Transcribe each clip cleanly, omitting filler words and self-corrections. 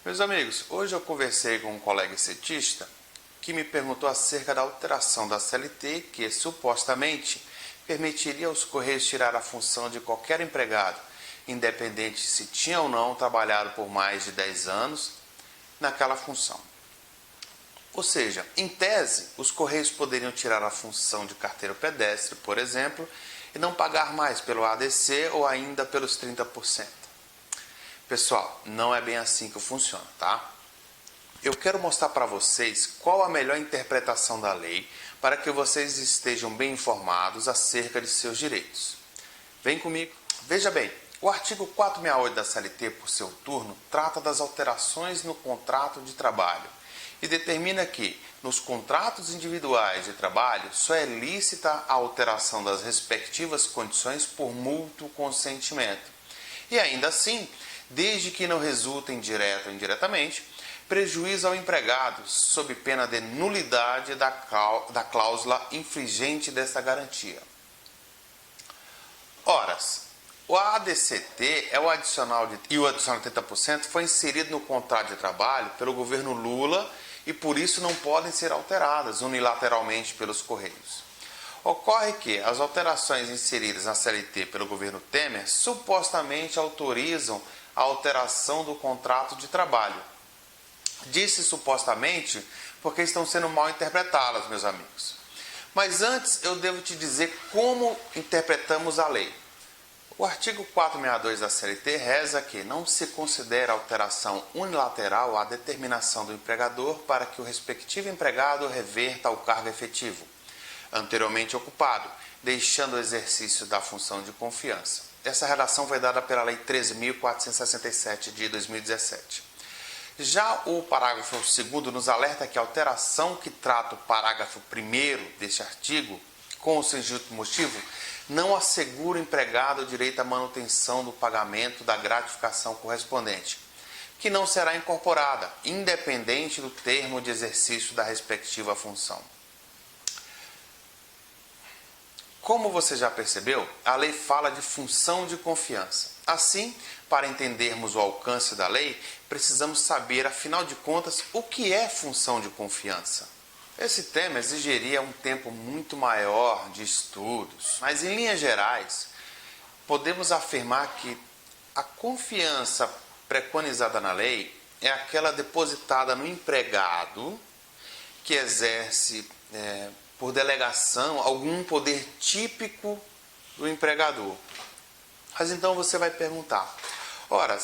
Meus amigos, hoje eu conversei com um colega cetista que me perguntou acerca da alteração da CLT que supostamente permitiria aos Correios tirar a função de qualquer empregado, independente se tinha ou não trabalhado por mais de 10 anos naquela função. Ou seja, em tese, os Correios poderiam tirar a função de carteiro pedestre, por exemplo, e não pagar mais pelo ADC ou ainda pelos 30%. Pessoal, não é bem assim que funciona, tá? Eu quero mostrar para vocês qual a melhor interpretação da lei para que vocês estejam bem informados acerca de seus direitos. Vem comigo. Veja bem, o artigo 468 da CLT, por seu turno, trata das alterações no contrato de trabalho e determina que, nos contratos individuais de trabalho, só é lícita a alteração das respectivas condições por mútuo consentimento. E ainda assim, desde que não resultem direta ou indiretamente, prejuízo ao empregado, sob pena de nulidade da cláusula infringente dessa garantia. Ora, o ADCT é o adicional e o adicional de 30% foi inserido no contrato de trabalho pelo governo Lula e por isso não podem ser alteradas unilateralmente pelos Correios. Ocorre que as alterações inseridas na CLT pelo governo Temer supostamente autorizam a alteração do contrato de trabalho. Disse supostamente porque estão sendo mal interpretadas, meus amigos. Mas antes eu devo te dizer como interpretamos a lei. O artigo 462 da CLT reza que não se considera alteração unilateral a determinação do empregador para que o respectivo empregado reverta ao cargo efetivo anteriormente ocupado, deixando o exercício da função de confiança. Essa redação foi dada pela Lei 13.467 de 2017. Já o parágrafo 2º nos alerta que a alteração que trata o parágrafo 1º deste artigo, com o seguinte motivo, não assegura o empregado o direito à manutenção do pagamento da gratificação correspondente, que não será incorporada, independente do termo de exercício da respectiva função. Como você já percebeu, a lei fala de função de confiança. Assim, para entendermos o alcance da lei, precisamos saber, afinal de contas, o que é função de confiança. Esse tema exigiria um tempo muito maior de estudos, mas em linhas gerais, podemos afirmar que a confiança preconizada na lei é aquela depositada no empregado que exerce por delegação algum poder típico do empregador. Mas então você vai perguntar, ora,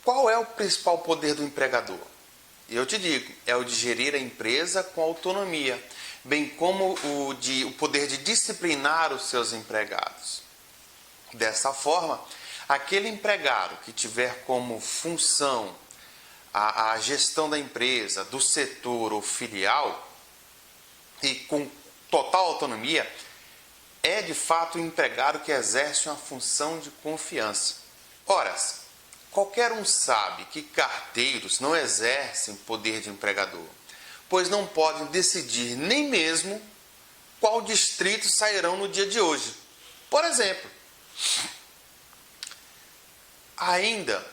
qual é o principal poder do empregador? E eu te digo, é o de gerir a empresa com autonomia, bem como o poder de disciplinar os seus empregados. Dessa forma, aquele empregado que tiver como função a gestão da empresa, do setor ou filial, e com total autonomia, é de fato o empregado que exerce uma função de confiança. Ora, qualquer um sabe que carteiros não exercem poder de empregador, pois não podem decidir nem mesmo qual distrito sairão no dia de hoje. Por exemplo, ainda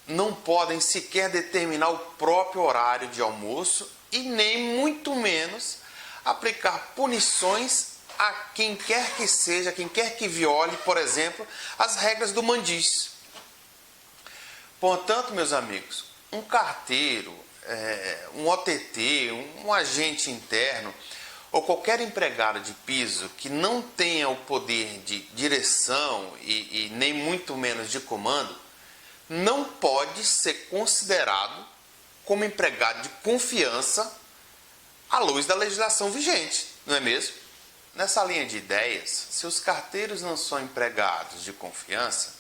não podem sequer determinar o próprio horário de almoço e nem muito menos aplicar punições a quem quer que seja, quem quer que viole, por exemplo, as regras do mandis. Portanto, meus amigos, um carteiro, um OTT, um agente interno ou qualquer empregado de piso que não tenha o poder de direção e nem muito menos de comando, não pode ser considerado como empregado de confiança à luz da legislação vigente, não é mesmo? Nessa linha de ideias, se os carteiros não são empregados de confiança,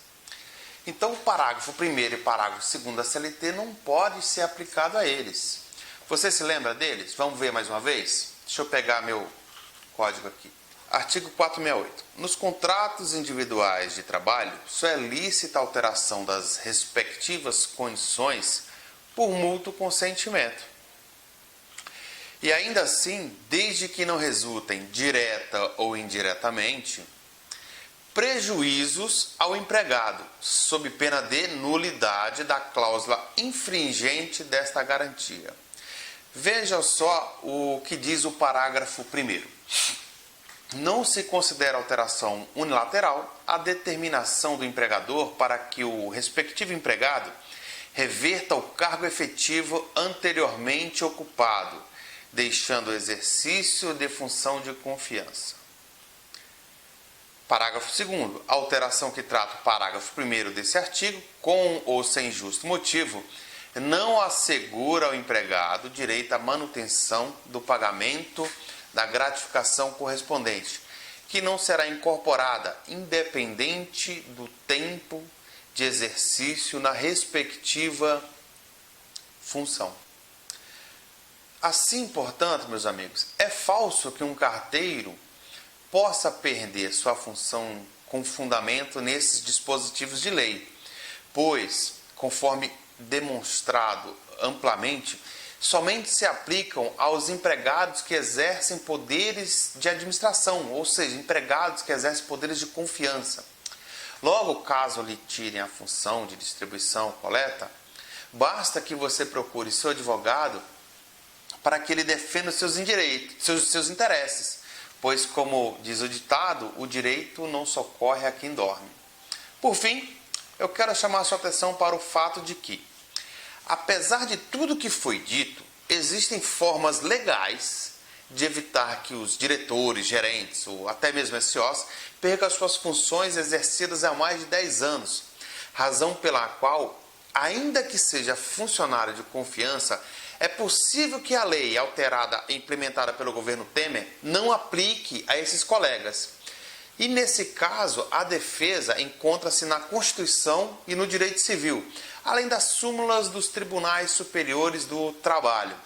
então o parágrafo 1º e parágrafo 2º da CLT não pode ser aplicado a eles. Você se lembra deles? Vamos ver mais uma vez? Deixa eu pegar meu código aqui. Artigo 468. Nos contratos individuais de trabalho, só é lícita a alteração das respectivas condições por mútuo consentimento. E ainda assim, desde que não resultem direta ou indiretamente, prejuízos ao empregado, sob pena de nulidade da cláusula infringente desta garantia. Veja só o que diz o parágrafo 1º. Não se considera alteração unilateral a determinação do empregador para que o respectivo empregado reverta o cargo efetivo anteriormente ocupado, deixando o exercício de função de confiança. Parágrafo 2º. A alteração que trata o parágrafo 1º desse artigo, com ou sem justo motivo, não assegura ao empregado direito à manutenção do pagamento da gratificação correspondente, que não será incorporada independente do tempo de exercício na respectiva função. Assim, portanto, meus amigos, é falso que um carteiro possa perder sua função com fundamento nesses dispositivos de lei, pois, conforme demonstrado amplamente, somente se aplicam aos empregados que exercem poderes de administração, ou seja, empregados que exercem poderes de confiança. Logo, caso lhe tirem a função de distribuição ou coleta, basta que você procure seu advogado para que ele defenda seus interesses, pois, como diz o ditado, o direito não socorre a quem dorme. Por fim, eu quero chamar a sua atenção para o fato de que, apesar de tudo que foi dito, existem formas legais de evitar que os diretores, gerentes ou até mesmo SOs percam as suas funções exercidas há mais de 10 anos, razão pela qual, ainda que seja funcionário de confiança, é possível que a lei alterada e implementada pelo governo Temer não aplique a esses colegas. E nesse caso, a defesa encontra-se na Constituição e no direito civil, além das súmulas dos tribunais superiores do trabalho.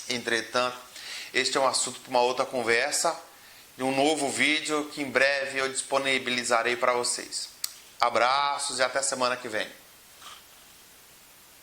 Entretanto, este é um assunto para uma outra conversa, de um novo vídeo que em breve eu disponibilizarei para vocês. Abraços e até semana que vem.